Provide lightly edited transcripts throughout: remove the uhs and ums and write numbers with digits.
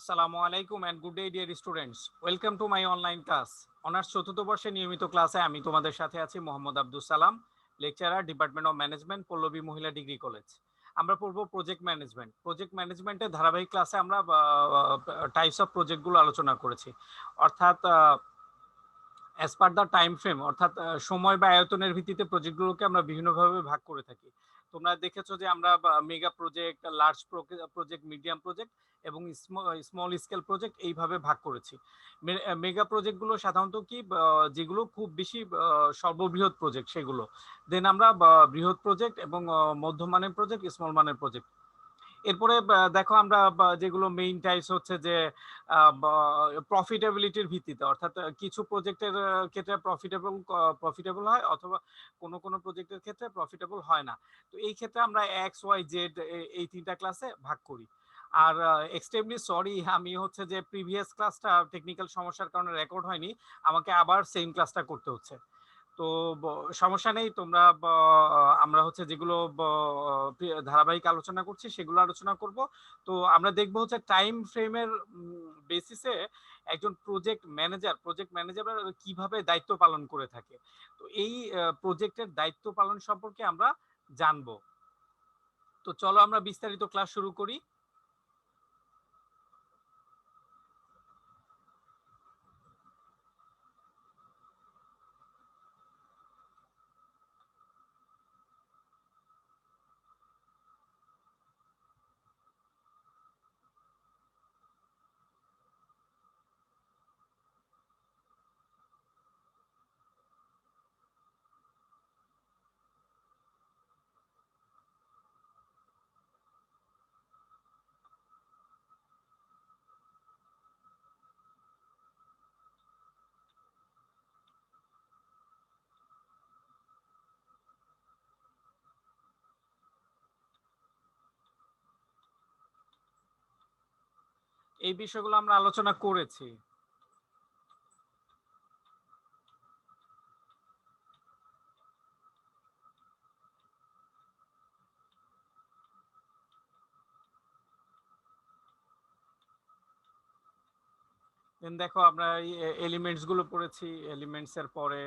আসসালামু আলাইকুম and good day dear students. Welcome to my online class. Honours চতুর্থ বর্ষের নিয়মিত ক্লাসে আমি তোমাদের সাথে আছি Mohammad Abdul Salam, lecturer, department of management, Pallabi মহিলা ডিগ্রি কলেজ। আমরা পড়ব প্রজেক্ট ম্যানেজমেন্ট। প্রজেক্ট ম্যানেজমেন্টের ধারাবাহিক ক্লাসে আমরা টাইপস অফ প্রজেক্টগুলো আলোচনা করেছি। অর্থাৎ as per the time frame, অর্থাৎ সময় বা আয়তনের ভিত্তিতে প্রজেক্টগুলোকে আমরা বিভিন্নভাবে ভাগ করে থাকি। তোমরা দেখেছো যে আমরা mega project, large project, medium project এবং স্মল স্কেল প্রজেক্ট এইভাবে ভাগ করেছি। মেগা প্রজেক্টগুলো সাধারণত কি, যেগুলো খুব বেশি সর্ববৃহৎ প্রজেক্ট সেগুলো। দেন আমরা বৃহৎ প্রজেক্ট এবং মধ্যমানের প্রজেক্ট, স্মল মানের প্রজেক্ট। এরপরে দেখো আমরা যেগুলো মেইন টাইপস হচ্ছে যে প্রফিটেবিলিটির ভিত্তিতে, অর্থাৎ কিছু প্রজেক্টের ক্ষেত্রে প্রফিটেবল হয়, অথবা কোনো প্রজেক্টের ক্ষেত্রে প্রফিটেবল হয় না। তো এই ক্ষেত্রে আমরা এক্স ওয়াই জেড এই তিনটা ক্লাসে ভাগ করি। আর এক্সট্রিমলি সরি, আমি হচ্ছে যে প্রিভিয়াস ক্লাসটা টেকনিক্যাল সমস্যার কারণে রেকর্ড হয়নি, আমাকে আবার সেম ক্লাসটা করতে হচ্ছে। তো সমস্যা নেই, তোমরা আমরা হচ্ছে যেগুলো ধারাবাহিক আলোচনা করছি সেগুলো আলোচনা করব। তো আমরা দেখবো হচ্ছে টাইম ফ্রেমের বেসিসে একজন প্রজেক্ট ম্যানেজার কিভাবে দায়িত্ব পালন করে থাকে। তো এই প্রজেক্টের দায়িত্ব পালন সম্পর্কে আমরা জানবো। তো চলো আমরা বিস্তারিত ক্লাস শুরু করি। এই বিষয়গুলো আমরা আলোচনা করেছি। দেন দেখো আমরা এলিমেন্টস গুলো পড়েছি, এলিমেন্টস এর পরে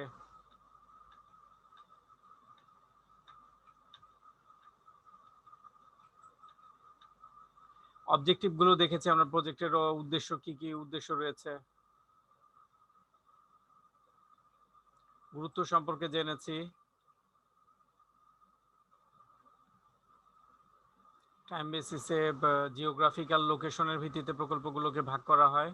অবজেক্টিভ গুলো দেখেছি আমরা, প্রজেক্টের উদ্দেশ্য কি কি উদ্দেশ্য রয়েছে, গুরুত্ব সম্পর্কে জেনেছি। টাইম বেসিসে জিওগ্রাফিক্যাল লোকেশনের ভিত্তিতে প্রকল্পগুলোকে ভাগ করা হয়।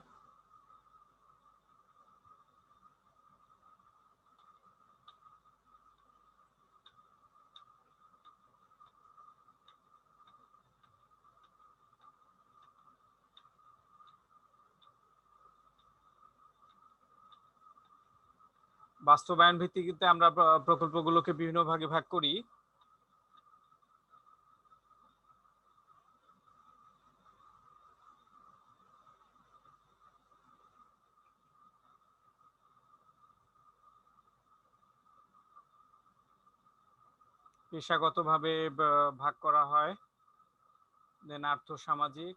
বাস্তবায়ন ভিত্তিতে আমরা প্রকল্পগুলোকে বিভিন্ন ভাগে ভাগ করি। পেশাগতভাবে ভাগ করা হয়। দেন আর্থসামাজিক,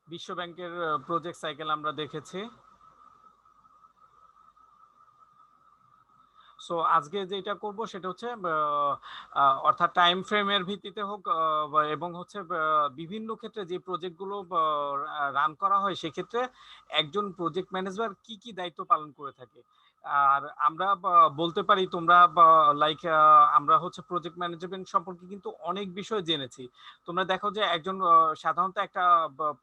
বিশ্ব ব্যাংকের প্রজেক্ট সাইকেল আমরা দেখেছি। সো আজকে যেটা করব সেটা হচ্ছে অর্থাৎ টাইম ফ্রেমের ভিত্তিতে হোক এবং হচ্ছে বিভিন্ন ক্ষেত্রে যে প্রজেক্টগুলো রান করা হয় সেক্ষেত্রে একজন প্রজেক্ট ম্যানেজার কি কি দায়িত্ব পালন করে থাকে। আর আমরা বলতে পারি তোমরা লাইক আমরা হচ্ছে প্রজেক্ট ম্যানেজমেন্ট সম্পর্কে কিন্তু অনেক বিষয় জেনেছি। তোমরা দেখো যে একজন সাধারণত একটা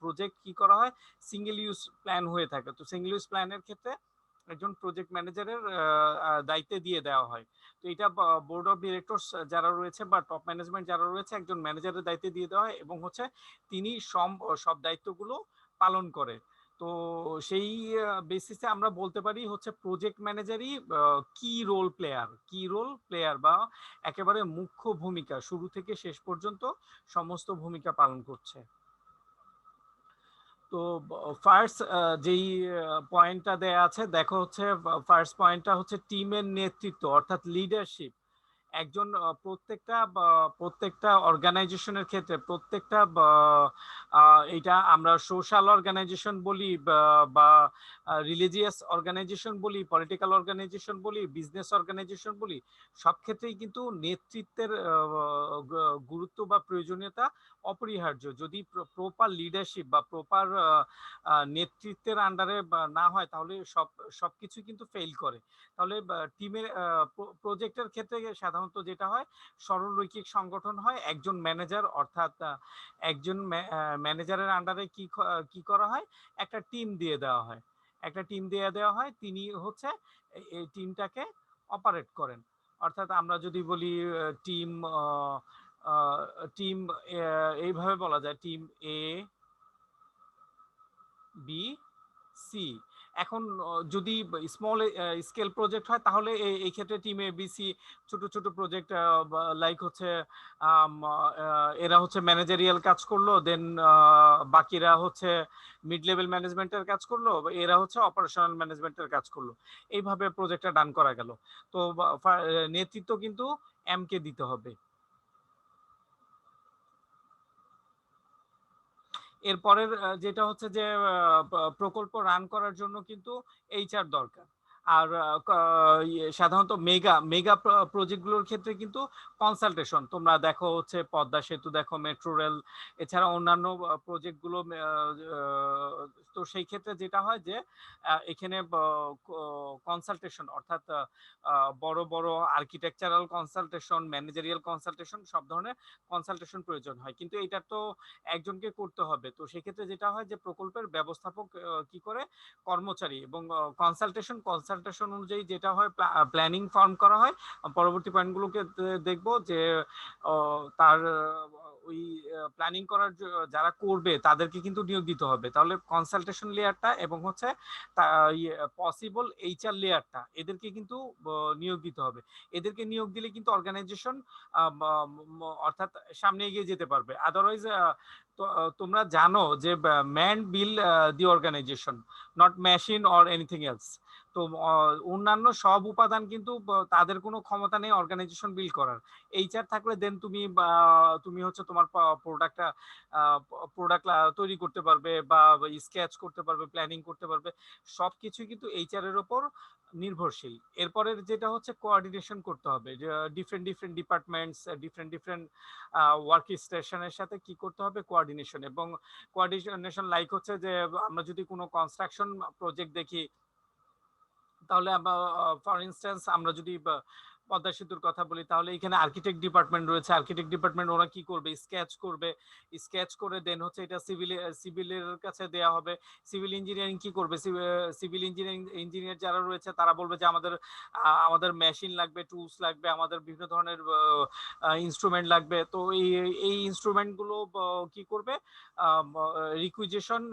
প্রজেক্ট কি করা হয়, সিঙ্গেল ইউজ প্ল্যান হয়ে থাকে। তো সিঙ্গেল ইউজ প্ল্যানের ক্ষেত্রে একজন প্রজেক্ট ম্যানেজারের দায়িত্বে দিয়ে দেওয়া হয়। তো এটা বোর্ড অফ ডিরেক্টরস যারা রয়েছে বা টপ ম্যানেজমেন্ট যারা রয়েছে একজন ম্যানেজারের দায়িত্বে দিয়ে দেওয়া হয় এবং হচ্ছে তিনি সব দায়িত্বগুলো পালন করে। তো সেই বেসিসে আমরা বলতে পারি হচ্ছে প্রজেক্ট ম্যানেজারই কি রোল প্লেয়ার বা একেবারে মুখ্য ভূমিকা, শুরু থেকে শেষ পর্যন্ত সমস্ত ভূমিকা পালন করছে। তো ফার্স্ট যেই পয়েন্টটা দেয়া আছে দেখো হচ্ছে, ফার্স্ট পয়েন্টটা হচ্ছে টিমের নেতৃত্ব অর্থাৎ লিডারশিপ। একজন প্রত্যেকটা অর্গানাইজেশনের ক্ষেত্রে প্রত্যেকটা এটা আমরা সোশ্যাল অর্গানাইজেশন বলি বা রিলিজিয়াস অর্গানাইজেশন বলি, পলিটিক্যাল অর্গানাইজেশন বলি, বিজনেস অর্গানাইজেশন বলি, সব ক্ষেত্রেই কিন্তু নেতৃত্বের গুরুত্ব বা প্রয়োজনীয়তা অপরিহার্য। যদি প্রপার লিডারশিপ বা প্রপার নেতৃত্বের আন্ডারে না হয় তাহলে সবকিছু কিন্তু ফেল করে। তাহলে টিমের প্রজেক্টের ক্ষেত্রে সাধারণত যেটা হয়, সরলরৈখিক সংগঠন হয়। একজন ম্যানেজার অর্থাৎ একজন ম্যানেজারের আন্ডারে কি করা হয়, একটা টিম দিয়ে দেওয়া হয়। তিনি হচ্ছে এই টিমটাকে অপারেট করেন। অর্থাৎ আমরা যদি বলি টিম টিম এইভাবে বলা যায়, টিম এ, বি, সি। এখন যদি স্মল স্কেল প্রজেক্ট হয় তাহলে এই ক্ষেত্রে টিম এ বি সি ছোট ছোট প্রজেক্ট লাইক হচ্ছে এরা হচ্ছে ম্যানেজারিয়াল কাজ করলো, দেন বাকিরা হচ্ছে মিড লেভেল ম্যানেজমেন্টের কাজ করলো, এরা হচ্ছে অপারেশনাল ম্যানেজমেন্টের কাজ করলো। এইভাবে প্রজেক্টটা ডান করা গেল। তো নেতৃত্ব কিন্তু এম কে দিতে হবে। এরপরের যেটা হচ্ছে যে প্রকল্প রান করার জন্য কিন্তু এইচআর দরকার। আর সাধারণত মেগা মেগা প্রজেক্টগুলোর ক্ষেত্রে কিন্তু কনসালটেশন, তোমরা দেখো হচ্ছে পদ্মা সেতু দেখো, মেট্রো রেল, এছাড়া অন্যান্য প্রজেক্টগুলো। তো সেই ক্ষেত্রে যেটা হয় যে এখানে কনসালটেশন অর্থাৎ বড় বড় আর্কিটেকচারাল কনসালটেশন, ম্যানেজারিয়াল কনসালটেশন, সব ধরনের কনসালটেশন প্রয়োজন হয়। কিন্তু এটা তো একজনকে করতে হবে। তো সেক্ষেত্রে যেটা হয় যে প্রকল্পের ব্যবস্থাপক কি করে, কর্মচারী এবং কনসালটেশন অনুযায়ী যেটা হয়, প্ল্যানিং ফর্ম করা হয়। পরবর্তী পয়েন্টগুলোকে দেখবো যে তার ওই প্ল্যানিং করার যারা করবে তাদেরকে কিন্তু নিয়োগ দিতে হবে। তাহলে কনসালটেশন লেয়ারটা এবং হচ্ছে পসিবল এইচআর লেয়ারটা, এদেরকে কিন্তু নিয়োগ দিতে হবে। এদেরকে নিয়োগ দিলে কিন্তু অর্গানাইজেশন অর্থাৎ সামনে এগিয়ে যেতে পারবে। আদারওয়াইজ তোমরা জানো যে man bill the organisation, not machine or anything else. তো অন্যান্য সব উপাদান কিন্তু তাদের কোনো ক্ষমতা নেই অর্গানাইজেশন বিল করার। এইচআর থাকলে দেন তুমি হচ্ছে তোমার প্রোডাক্ট তৈরি করতে পারবে বা স্কেচ করতে পারবে, প্ল্যানিং করতে পারবে। সবকিছু কিন্তু এইচআর এর উপর নির্ভরশীল। এরপরের যেটা হচ্ছে কোঅর্ডিনেশন করতে হবে, যে ডিফারেন্ট ডিপার্টমেন্টস, ডিফারেন্ট ওয়ার্ক স্টেশনের সাথে কি করতে হবে, কোঅর্ডিনেশন। এবং কোঅর্ডিনেশন লাইক হচ্ছে যে আমরা যদি কোনো কনস্ট্রাকশন প্রজেক্ট দেখি, তাহলে ফর ইনস্ট্যান্স আমরা যদি পদ্মা সেতুর কথা বলি, তাহলে এখানে আর্কিটেক্ট ডিপার্টমেন্ট রয়েছে। আর্কিটেক্ট ডিপার্টমেন্ট ওরা কি করবে, স্কেচ করে দেন হচ্ছে এটা সিভিলের কাছে দেয়া হবে। সিভিল ইঞ্জিনিয়ারিং কি করবে, সিভিল ইঞ্জিনিয়ার যারা রয়েছে তারা বলবে যে আমাদের মেশিন লাগবে, টুলস লাগবে, আমাদের বিভিন্ন ধরনের ইনস্ট্রুমেন্ট লাগবে। তো এই ইনস্ট্রুমেন্ট গুলো কি করবে, requisition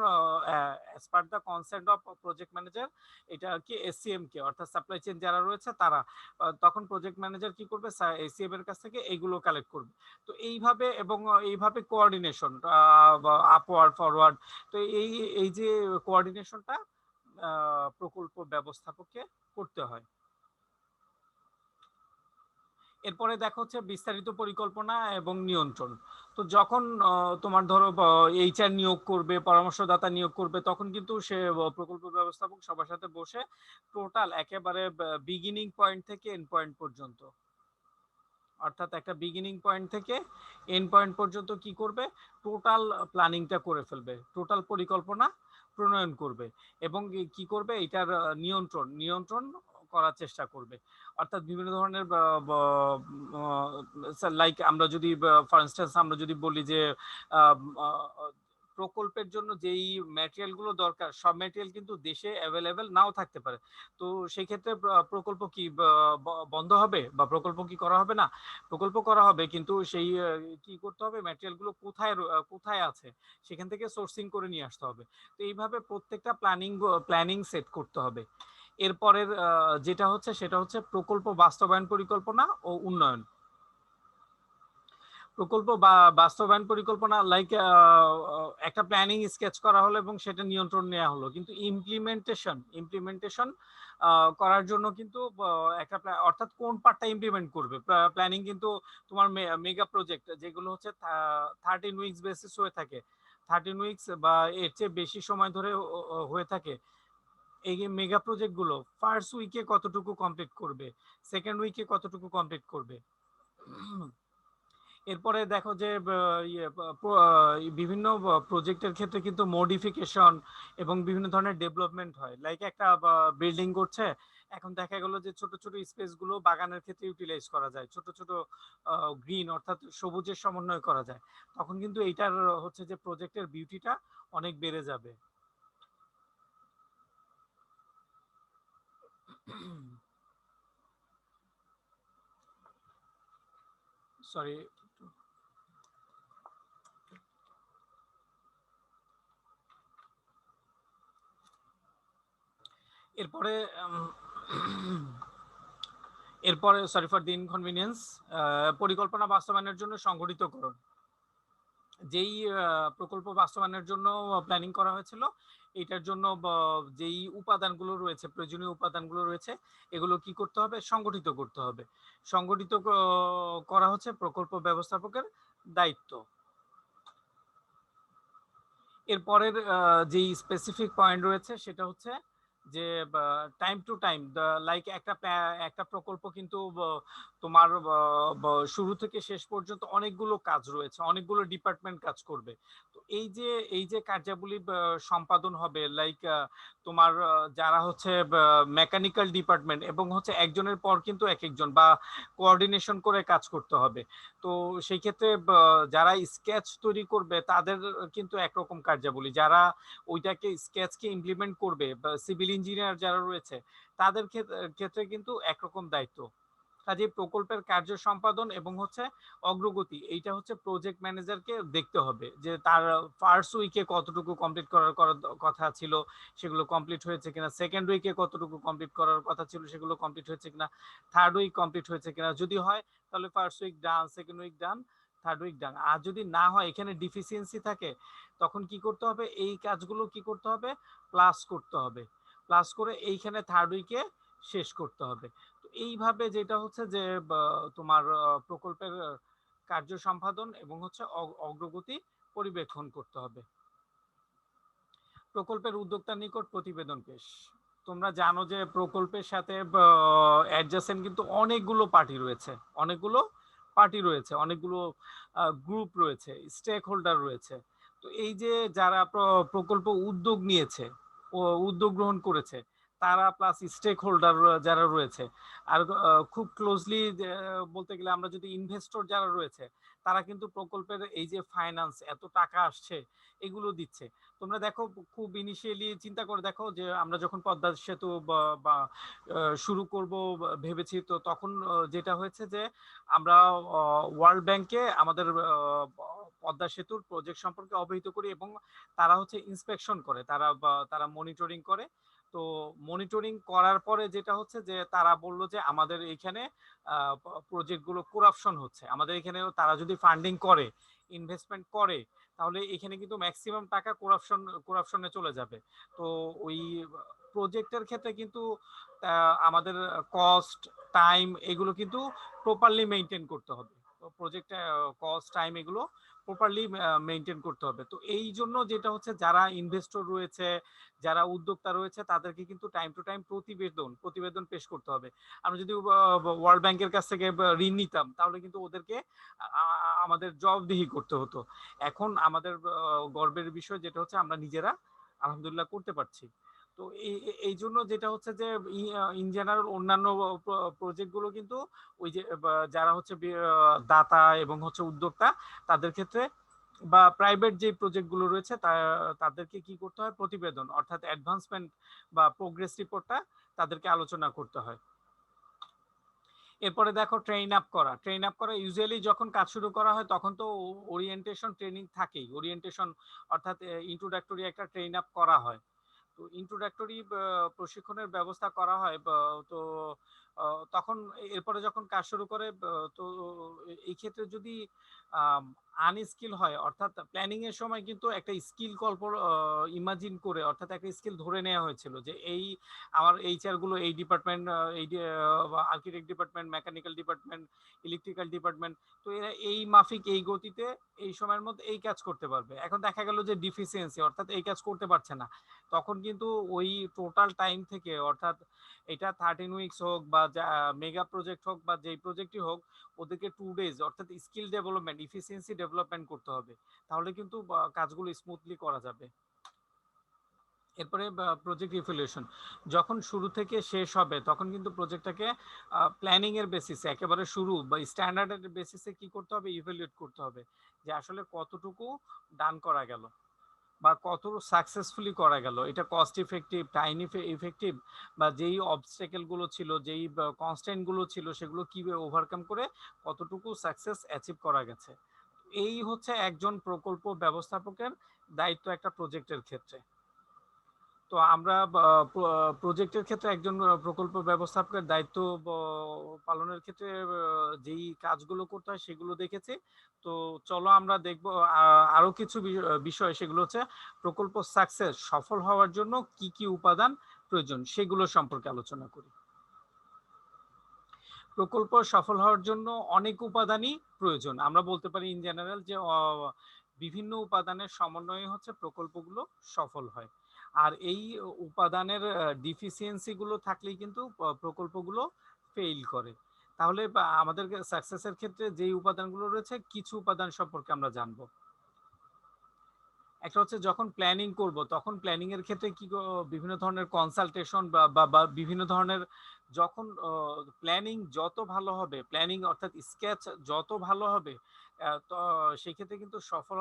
as per the consent of project manager, এটা কি এসসিএম কে অর্থাৎ সাপ্লাই চেইন যারা রয়েছে তারা, তখন প্রজেক্ট ম্যানেজার কি করবে, এসসিএম এর কাছ থেকে এইগুলো কালেক্ট করবে। তো এইভাবে কোঅর্ডিনেশন আপওয়ার্ড ফরওয়ার্ড। তো এই যে কোঅর্ডিনেশনটা প্রকল্প ব্যবস্থাপককে করতে হয়। এরপরে দেখো হচ্ছে বিস্তারিত পরিকল্পনা এবং নিয়ন্ত্রণ। তো যখন তোমার ধরো এইচআর নিয়োগ করবে, পরামর্শদাতা নিয়োগ করবে, তখন কিন্তু সে প্রকল্প ব্যবস্থাপক সবার সাথে বসে টোটাল একেবারে বিগিনিং পয়েন্ট থেকে এন্ড পয়েন্ট পর্যন্ত, অর্থাৎ একটা বিগিনিং পয়েন্ট থেকে এন্ড পয়েন্ট পর্যন্ত কি করবে, টোটাল প্ল্যানিংটা করে ফেলবে, টোটাল পরিকল্পনা প্রণয়ন করবে এবং কি করবে, এটার নিয়ন্ত্রণ করার চেষ্টা করবে। অর্থাৎ বিভিন্ন ধরনের লাইক আমরা যদি ফর ইনস্ট্যান্স আমরা যদি বলি যে প্রকল্পের জন্য যেই ম্যাটেরিয়াল গুলো দরকার, সব ম্যাটেরিয়াল কিন্তু দেশে অ্যাভেলেবেল নাও থাকতে পারে। তো সেই ক্ষেত্রে প্রকল্প কি বন্ধ হবে বা প্রকল্প কি করা হবে না, প্রকল্প করা হবে, কিন্তু সেই কি করতে হবে, ম্যাটেরিয়াল গুলো কোথায় আছে সেখান থেকে সোর্সিং করে নিয়ে আসতে হবে। তো এইভাবে প্রত্যেকটা প্ল্যানিং সেট করতে হবে। এরপরের যেটা হচ্ছে সেটা হচ্ছে প্রকল্প বাস্তবায়ন পরিকল্পনা ও উন্নয়ন। প্রকল্প বা বাস্তবায়ন পরিকল্পনা লাইক একটা প্ল্যানিং স্কেচ করা হলো এবং সেটা নিয়ন্ত্রণ নেওয়া হলো, কিন্তু ইমপ্লিমেন্টেশন করার জন্য কিন্তু একটা অর্থাৎ কোন পার্টটা ইমপ্লিমেন্ট করবে। প্ল্যানিং কিন্তু তোমার মেগা প্রজেক্ট যেগুলো হচ্ছে 13 উইকস বেসিস হয়ে থাকে, 13 উইকস বা এর চেয়ে বেশি সময় ধরে হয়ে থাকে। এই মেগা প্রজেক্ট গুলো ফার্স্ট উইকে কতটুকু কমপ্লিট করবে, সেকেন্ড উইকে কতটুকু কমপ্লিট করবে। এরপরে দেখো যে বিভিন্ন প্রজেক্টের ক্ষেত্রে কিন্তু মডিফিকেশন এবং বিভিন্ন ধরনের ডেভেলপমেন্ট হয়। লাইক একটা বিল্ডিং করছে, এখন দেখা গেল যে ছোট ছোট স্পেস গুলো বাগানের ক্ষেত্রে ইউটিলাইজ করা যায়, ছোট ছোট গ্রিন অর্থাৎ সবুজের সমন্বয় করা যায়, তখন কিন্তু এইটার হচ্ছে যে প্রজেক্টের বিউটিটা অনেক বেড়ে যাবে। সরি। এরপরে এরপরে সরি ফর দি ইনকনভিনিয়েন্স, পরিকল্পনা বাস্তবায়নের জন্য সংগঠিতকরণ। যেই প্রকল্প বাস্তবায়নের জন্য প্ল্যানিং করা হয়েছিল, এটার জন্য যেই উপাদানগুলো রয়েছে, প্রয়োজনীয় উপাদানগুলো রয়েছে, এগুলো কি করতে হবে, সংগঠিত করতে হবে। সংগঠিত করা হচ্ছে প্রকল্প ব্যবস্থাপকের দায়িত্ব। এরপরের যেই স্পেসিফিক পয়েন্ট রয়েছে সেটা হচ্ছে যে টাইম টু টাইম, লাইক একটা প্রকল্প কিন্তু তোমার শুরু থেকে শেষ পর্যন্ত অনেকগুলো কাজ রয়েছে, অনেকগুলো ডিপার্টমেন্ট কাজ করবে। তো এই যে কার্যাবলী সম্পাদন হবে, লাইক তোমার যারা হচ্ছে মেকানিক্যাল ডিপার্টমেন্ট এবং হচ্ছে একজনের পর কিন্তু এক একজন বা কোঅর্ডিনেশন করে কাজ করতে হবে। তো সেই ক্ষেত্রে যারা স্কেচ তৈরি করবে তাদের কিন্তু একরকম কার্যাবলী, যারা ওইটাকে স্কেচকে ইমপ্লিমেন্ট করবে বা সিভিল ইঞ্জিনিয়ার যারা রয়েছে তাদের ক্ষেত্রে কিন্তু একরকম দায়িত্ব। কাজে প্রকল্পের কার্য সম্পাদন এবং হচ্ছে অগ্রগতি, এইটা হচ্ছে প্রজেক্ট ম্যানেজারকে দেখতে হবে যে তার ফার্স্ট উইকে কতটুকু কমপ্লিট করার কথা ছিল সেগুলো কমপ্লিট হয়েছে কিনা, সেকেন্ড উইকে কতটুকু কমপ্লিট করার কথা ছিল সেগুলো কমপ্লিট হয়েছে কিনা, থার্ড উইক কমপ্লিট হয়েছে কিনা। যদি হয় তাহলে ফার্স্ট উইক ডান, সেকেন্ড উইক ডান, থার্ড উইক ডান। আর যদি না হয়, এখানে ডিফিসিয়েন্সি থাকে, তখন কি করতে হবে, এই কাজগুলো কি করতে হবে, প্লাস করতে হবে, প্লাস করে এইখানে থার্ড উইকে শেষ করতে হবে। তো এইভাবে যেটা হচ্ছে যে তোমার প্রকল্পের কার্য সম্পাদন এবং হচ্ছে অগ্রগতি পরিবেক্ষণ করতে হবে। প্রকল্পের উদ্যোক্তার নিকট প্রতিবেদন পেশ। তোমরা জানো যে প্রকল্পের সাথে অ্যাডজাসেন্ট কিন্তু অনেকগুলো গ্রুপ রয়েছে, স্টেক হোল্ডার রয়েছে। তো এই যে যারা প্রকল্প উদ্যোগ নিয়েছে ও উদ্যোগ গ্রহণ করেছে, তারা প্লাস স্টেক হোল্ডার যারা রয়েছে, আর খুব ক্লোজলি বলতে গেলে আমরা যদি ইনভেস্টর যারা রয়েছে, তারা কিন্তু প্রকল্পের এই যে ফাইন্যান্স, এত টাকা আসছে, এগুলো দিচ্ছে। তোমরা দেখো, খুব ইনিশিয়ালি চিন্তা করে দেখো যে আমরা যখন পদ্মা সেতু বা শুরু করব ভেবেছি, তো তখন যেটা হয়েছে যে আমরা ওয়ার্ল্ড ব্যাংকে আমাদের পদ্মা সেতুর প্রজেক্ট সম্পর্কে অবহিত করি এবং তারা হচ্ছে ইন্সপেকশন করে, তারা মনিটরিং করে। তো মনিটরিং করার পরে যেটা হচ্ছে যে তারা বলল যে আমাদের এইখানে প্রজেক্টগুলো করাপশন হচ্ছে, আমাদের এখানে তারা যদি ফান্ডিং করে, ইনভেস্টমেন্ট করে, তাহলে এখানে কিন্তু ম্যাক্সিমাম টাকা করাপশনে চলে যাবে। তো ওই প্রজেক্টের ক্ষেত্রে কিন্তু আমাদের কস্ট, টাইম এগুলো কিন্তু প্রপারলি মেনটেন করতে হবে। প্রজেক্ট কস্ট, টাইম এগুলো প্রপারলি মেনটেন করতে হবে। তো এই জন্য যেটা হচ্ছে, যারা ইনভেস্টর রয়েছে, যারা উদ্যোক্তা রয়েছে, তাদেরকে কিন্তু টাইম টু টাইম প্রতিবেদন পেশ করতে হবে। আমরা যদি ওয়ার্ল্ড ব্যাংকের কাছ থেকে ঋণ নিতাম, তাহলে কিন্তু ওদেরকে আমাদের জবাবদিহি করতে হতো। এখন আমাদের গর্বের বিষয় যেটা হচ্ছে, আমরা নিজেরা আলহামদুলিল্লাহ করতে পারছি। তো এই জন্য যেটা হচ্ছে যে ইন জেনারেল অন্যান্য প্রজেক্ট গুলো কিন্তু ওই যে যারা হচ্ছে দাতা এবং হচ্ছে উদ্যোক্তা, তাদের ক্ষেত্রে বা প্রাইভেট যে প্রজেক্ট গুলো রয়েছে তাদেরকে কি করতে হয়, প্রতিবেদন অর্থাৎ অ্যাডভান্সমেন্ট বা প্রোগ্রেস রিপোর্টটা তাদেরকে আলোচনা করতে হয়। এরপরে দেখো ট্রেন আপ করা ইউজুয়ালি যখন কাজ শুরু করা হয় তখন তো ওরিয়েন্টেশন ট্রেনিং থাকেই, ওরিয়েন্টেশন অর্থাৎ ইন্ট্রোডাক্টরি একটা ট্রেন আপ করা হয়। তো ইন্ট্রোডাক্টরি প্রশিক্ষণের ব্যবস্থা করা হয়। তো তখন এরপরে যখন কাজ শুরু করে, তো এই ক্ষেত্রে যদি আনস্কিল হয়, অর্থাৎ প্ল্যানিং এর সময় কিন্তু একটা স্কিল ইমাজিন করে, অর্থাৎ একটা স্কিল ধরে নেওয়া হয়েছিল যে এই আমার এইচআর গুলো এই ডিপার্টমেন্ট, এই architect department, mechanical department, electrical department, তো এরা এই মাফিক এই গতিতে এই সময়ের মধ্যে এই কাজ করতে পারবে। এখন দেখা গেল যে ডিফিসিয়েন্সি, অর্থাৎ এই কাজ করতে পারছে না, তখন কিন্তু ওই টোটাল টাইম থেকে, অর্থাৎ এটা 13 উইকস হোক বা মেগা প্রজেক্ট হোক বা যেই প্রজেক্টই হোক, ওদেরকে 2 ডেজ অর্থাৎ স্কিল ডেভেলপমেন্ট, ইফিসিয়েন্সি ডেভেলপমেন্ট করতে হবে, তাহলে কিন্তু কাজগুলো স্মুথলি করা যাবে। এরপরে প্রজেক্ট ইভ্যালুয়েশন যখন শুরু থেকে শেষ হবে, তখন কিন্তু প্রজেক্টটাকে প্ল্যানিং এর বেসিসে, একেবারে শুরু বা স্ট্যান্ডার্ডের বেসিসে কি করতে হবে, ইভ্যালুয়েট করতে হবে যে আসলে কতটুকু ডান করা গেল বা কত সাকসেসফুলি করা গেল, এটা কস্ট ইফেক্টিভ, টাইম ইফেক্টিভ, বা যেই অবস্টেকেল গুলো ছিল, যেই কনস্ট্যান্ট গুলো ছিল, সেগুলো কিভাবে ওভারকাম করে কতটুকু সাকসেস অ্যাচিভ করা গেছে। এই হচ্ছে একজন প্রকল্প ব্যবস্থাপকের দায়িত্ব একটা প্রজেক্টের ক্ষেত্রে। তো আমরা প্রজেক্টের ক্ষেত্রে একজন প্রকল্প ব্যবস্থাপকের দায়িত্ব পালনের ক্ষেত্রে যেই কাজগুলো করতে হয় সেগুলো দেখেছি। তো চলো আমরা দেখব আরো কিছু বিষয়, সেগুলো হচ্ছে প্রকল্প সাকসেস সফল হওয়ার জন্য কি কি উপাদান প্রয়োজন সেগুলো সম্পর্কে আলোচনা করি। প্রকল্প সফল হওয়ার জন্য অনেক উপাদানই প্রয়োজন। আমরা বলতে পারি ইন জেনারেল যে বিভিন্ন উপাদানের সমন্বয়ে হচ্ছে প্রকল্পগুলো সফল হয়। আর এই উপাদানের ডিফিসিয়েন্সি গুলো থাকলেই কিন্তু প্রকল্পগুলো ফেইল করে। তাহলে আমাদের সাকসেসের ক্ষেত্রে যেই উপাদানগুলো রয়েছে, কিছু উপাদান সম্পর্কে আমরা জানবো। একটা হচ্ছে যখন প্ল্যানিং করব, তখন প্ল্যানিং এর ক্ষেত্রে কি বিভিন্ন ধরনের কনসালটেশন বা বিভিন্ন ধরনের, যখন প্ল্যানিং যত ভালো হবে, প্ল্যানিং অর্থাৎ স্কেচ যত ভালো হবে, তো সেই ক্ষেত্রে কিন্তু সফল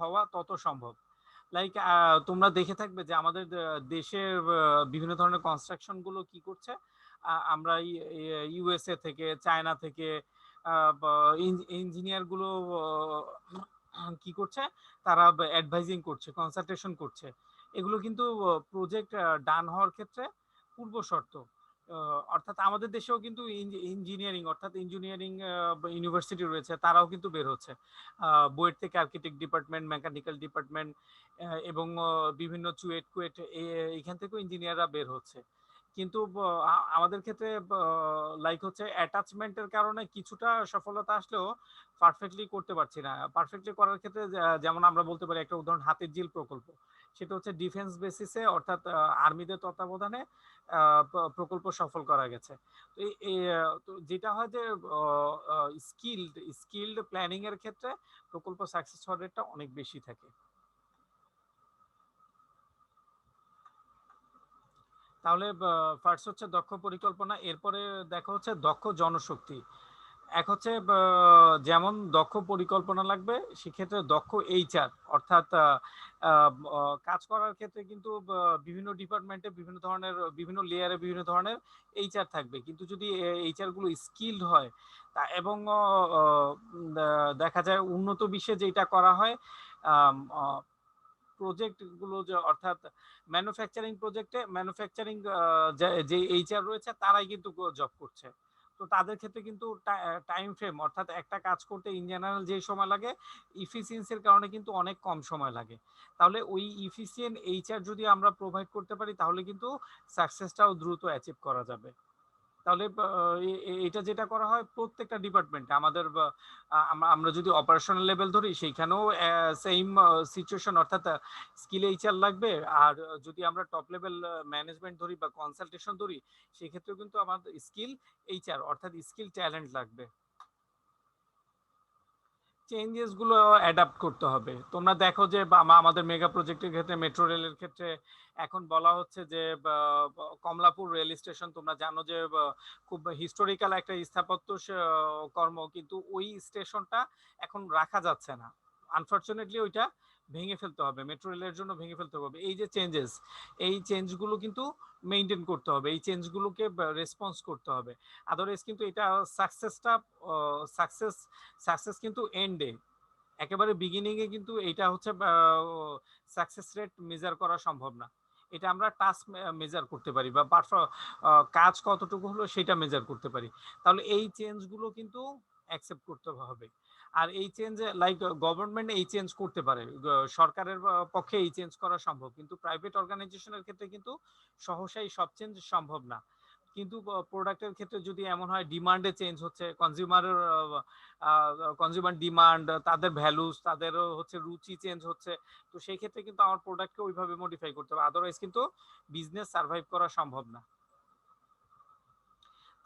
হওয়া তত সম্ভব। লাইক তোমরা দেখে থাকবে যে আমাদের দেশের বিভিন্ন ধরনের কনস্ট্রাকশন গুলো কি করছে, আমরা ইউএসএ থেকে, চায়না থেকে ইঞ্জিনিয়ার গুলো কি করছে, তারা অ্যাডভাইজিং করছে, কনসালটেশন করছে। এগুলো কিন্তু প্রজেক্ট ডান হওয়ার ক্ষেত্রে পূর্ব শর্ত। অর্থাৎ আমাদের দেশেও কিন্তু ইঞ্জিনিয়ারিং, অর্থাৎ ইঞ্জিনিয়ারিং ইউনিভার্সিটি রয়েছে, তারাও কিন্তু বের হচ্ছে। বুয়েট থেকে আর্কিটেক্ট ডিপার্টমেন্ট, মেকানিক্যাল ডিপার্টমেন্ট এবং বিভিন্ন চুয়েট কুয়েট এইখান থেকেও ইঞ্জিনিয়াররা বের হচ্ছে। কিন্তু আমাদের ক্ষেত্রে লাইক হচ্ছে অ্যাটাচমেন্টের কারণে কিছুটা সফলতা আসলেও পারফেক্টলি করতে পারছি না। পারফেক্টলি করার ক্ষেত্রে যেমন আমরা বলতে পারি একটা উদাহরণ, হাতির ঝিল প্রকল্প। সেটা হচ্ছে ডিফেন্স বেসিসে, অর্থাৎ আর্মিদের তত্ত্বাবধানে প্রকল্প সফল করা গেছে। তো যেটা হয় যে স্কিলড প্ল্যানিং এর ক্ষেত্রে প্রকল্প সাকসেস হওয়ার রেটটা অনেক বেশি থাকে। তাহলে ফার্স্ট হচ্ছে দক্ষ পরিকল্পনা, এরপরে দেখো হচ্ছে দক্ষ জনশক্তি। এক হচ্ছে যেমন দক্ষ পরিকল্পনা লাগবে, সেক্ষেত্রে দক্ষ এইচআর, অর্থাৎ কাজ করার ক্ষেত্রে কিন্তু বিভিন্ন ডিপার্টমেন্টে বিভিন্ন ধরনের, বিভিন্ন লেয়ারে বিভিন্ন ধরনের এইচআর থাকবে, কিন্তু যদি এইচআর গুলো স্কিলড হয় এবং দেখা যায় উন্নত বিশ্বে যেটা করা হয়, প্রজেক্ট গুলো যে, অর্থাৎ ম্যানুফ্যাকচারিং প্রজেক্টে ম্যানুফ্যাকচারিং যে এইচআর রয়েছে তারাই কিন্তু জব করছে। তো তাদের ক্ষেত্রে কিন্তু টাইম ফ্রেম, অর্থাৎ একটা কাজ করতে ইন জেনারেল যে সময় লাগে, ইফিসিয়েন্সির কারণে কিন্তু অনেক কম সময় লাগে। তাহলে ওই ইফিসিয়েন্ট এইচআর যদি আমরা প্রোভাইড করতে পারি, তাহলে কিন্তু সাকসেসটাও দ্রুত অ্যাচিভ করা যাবে। তাহলে এটা যেটা করা হয় প্রত্যেকটা ডিপার্টমেন্টে আমাদের, আমরা যদি অপারেশনাল লেভেল ধরি, সেইখানেও সেম সিচুয়েশন, অর্থাৎ স্কিল এইচআর লাগবে। আর যদি আমরা টপ লেভেল ম্যানেজমেন্ট ধরি বা কনসালটেশন ধরি, সেক্ষেত্রেও কিন্তু আমাদের স্কিল এইচআর অর্থাৎ স্কিল ট্যালেন্ট লাগবে। চেঞ্জেস গুলো অ্যাডাপ্ট করতে হবে। তোমরা দেখো যে আমাদের মেগা প্রজেক্টের ক্ষেত্রে, মেট্রো রেলের ক্ষেত্রে এখন বলা হচ্ছে যে কমলাপুর রেল স্টেশন, তোমরা জানো যে খুব হিস্টোরিক্যাল একটা স্থাপত্য কর্ম, কিন্তু ওই স্টেশনটা এখন রাখা যাচ্ছে না। আনফরচুনেটলি ওইটা ভেঙে ফেলতে হবে, মেট্রো রেলের জন্য ভেঙে ফেলতে হবে। এই যে চেঞ্জেস, এই চেঞ্জগুলো কিন্তু মেনটেন করতে হবে, এই চেঞ্জগুলোকে রেসপন্স করতে হবে। আদারওয়াইজ কিন্তু এটা সাকসেসটা, সাকসেস সাকসেস কিন্তু এন্ডে, একেবারে বিগিনিং এ কিন্তু এটা হচ্ছে সাকসেস রেট মেজার করা সম্ভব না। এটা আমরা টাস্ক মেজার করতে পারি বা কাজ কতটুকু হলো সেটা মেজার করতে পারি। তাহলে এই চেঞ্জগুলো কিন্তু অ্যাকসেপ্ট করতে হবে। আর এই চেঞ্জ লাইক গভর্নমেন্ট এই চেঞ্জ করতে পারে, সরকারের পক্ষে এই চেঞ্জ করা সম্ভব, কিন্তু প্রাইভেট অর্গানাইজেশনের ক্ষেত্রে কিন্তু সহসাই সব চেঞ্জ সম্ভব না। কিন্তু প্রোডাক্টের ক্ষেত্রে যদি এমন হয় ডিমান্ডে চেঞ্জ হচ্ছে, কনজিউমার ডিমান্ড, তাদের ভ্যালুস, তাদের হচ্ছে রুচি চেঞ্জ হচ্ছে, তো সেই ক্ষেত্রে কিন্তু আমার প্রোডাক্টকে ওইভাবে মডিফাই করতে হবে, আদারওয়াইজ কিন্তু বিজনেস সার্ভাইভ করা সম্ভব না।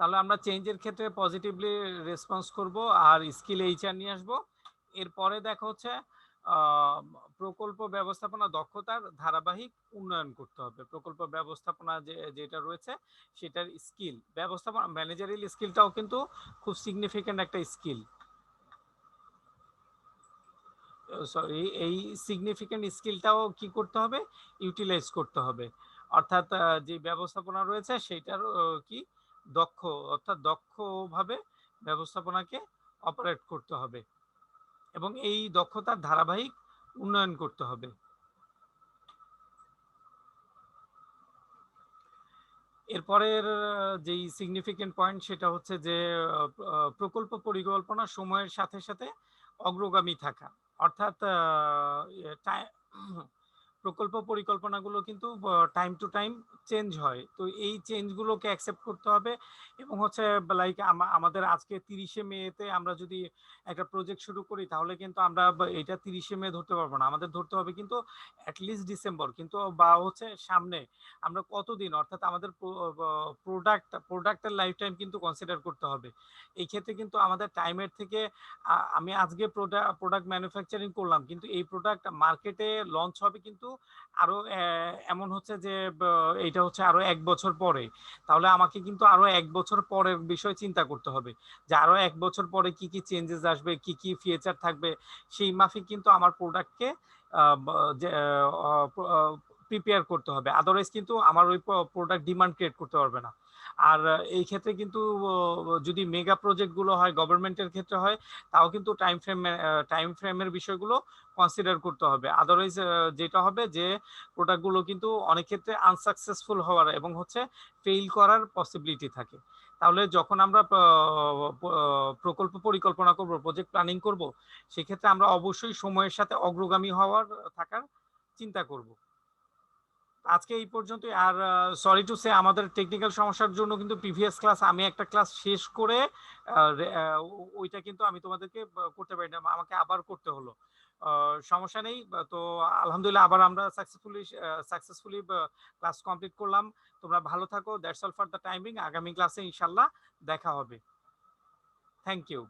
তাহলে আমরা চেঞ্জের ক্ষেত্রে পজিটিভলি রেসপন্স করব আর স্কিল এইচআর নিয়ে আসবো। এরপরে দেখা হচ্ছে প্রকল্প ব্যবস্থাপনা দক্ষতার ধারাবাহিক উন্নয়ন করতে হবে। প্রকল্প ব্যবস্থাপনা যেটা রয়েছে সেটার স্কিল ব্যবস্থাপনা, ম্যানেজারিয়াল স্কিলটাও কিন্তু খুব সিগনিফিক্যান্ট একটা স্কিল। সরি, এই সিগনিফিক্যান্ট স্কিলটাও কি করতে হবে, ইউটিলাইজ করতে হবে। অর্থাৎ যে ব্যবস্থাপনা রয়েছে সেটার কি দক্ষ, অর্থাৎ দক্ষভাবে ব্যবস্থাপনাকে অপারেট করতে হবে এবং এই দক্ষতার ধারাবাহিক উন্নয়ন করতে হবে। এরপরের যেই সিগনিফিকেন্ট পয়েন্ট সেটা হচ্ছে যে প্রকল্প পরিকল্পনা সময়ের সাথে সাথে অগ্রগামী থাকা। অর্থাৎ প্রকল্প পরিকল্পনাগুলো কিন্তু টাইম টু টাইম চেঞ্জ হয়, তো এই চেঞ্জগুলোকে অ্যাকসেপ্ট করতে হবে এবং হচ্ছে লাইক আমাদের আজকে 30শে মেতে আমরা যদি একটা প্রজেক্ট শুরু করি তাহলে কিন্তু আমরা এটা 30শে মে ধরতে পারবো না, আমাদের ধরতে হবে কিন্তু অ্যাটলিস্ট ডিসেম্বর, কিন্তু বা হচ্ছে সামনে আমরা কতদিন, অর্থাৎ আমাদের প্রোডাক্টের লাইফ টাইম কিন্তু কনসিডার করতে হবে। এই ক্ষেত্রে কিন্তু আমাদের টাইমের থেকে আমি আজকে প্রোডাক্ট ম্যানুফ্যাকচারিং করলাম, কিন্তু এই প্রোডাক্ট মার্কেটে লঞ্চ হবে কিন্তু আরো এমন হচ্ছে যে এইটা হচ্ছে আরো 1 বছর পরে, তাহলে আমাকে কিন্তু আরো 1 বছর পরের বিষয় চিন্তা করতে হবে যে আরো 1 বছর পরে কি কি চেঞ্জেস আসবে, কি কি ফিচার থাকবে, সেই মাফিক কিন্তু আমার প্রোডাক্টকে প্রিপেয়ার করতে হবে, আদারওয়াইজ কিন্তু আমার ওই প্রোডাক্ট ডিমান্ড ক্রিয়েট করতে পারবে না। আর এই ক্ষেত্রে কিন্তু যদি মেগা প্রজেক্ট গুলো হয়, গভর্নমেন্টের ক্ষেত্রে হয়, তাও কিন্তু টাইম ফ্রেমের বিষয়গুলো কনসিডার করতে হবে, আদারওয়াইজ যেটা হবে যে প্রোডাক্টগুলো কিন্তু অনেক ক্ষেত্রে আনসাকসেসফুল হওয়ার এবং হচ্ছে ফেইল করার পসিবিলিটি থাকে। তাহলে যখন আমরা প্রকল্প পরিকল্পনা করব, প্রজেক্ট প্ল্যানিং করব, সেক্ষেত্রে আমরা অবশ্যই সময়ের সাথে অগ্রগামী থাকার চিন্তা করব। আজকে এই পর্যন্তই। আর সরি টু সে আমাদের টেকনিক্যাল সমস্যার জন্য কিন্তু প্রিভিয়াস ক্লাস আমি একটা ক্লাস শেষ করে ওইটা কিন্তু আমি তোমাদেরকে করতে পারি না, আমাকে আবার করতে হলো। সমস্যা নেই, তো আলহামদুলিল্লাহ আবার আমরা সাকসেসফুলি ক্লাস কমপ্লিট করলাম। তোমরা ভালো থাকো, that's all for the timing. আগামী ক্লাসে ইনশাল্লাহ দেখা হবে। Thank you.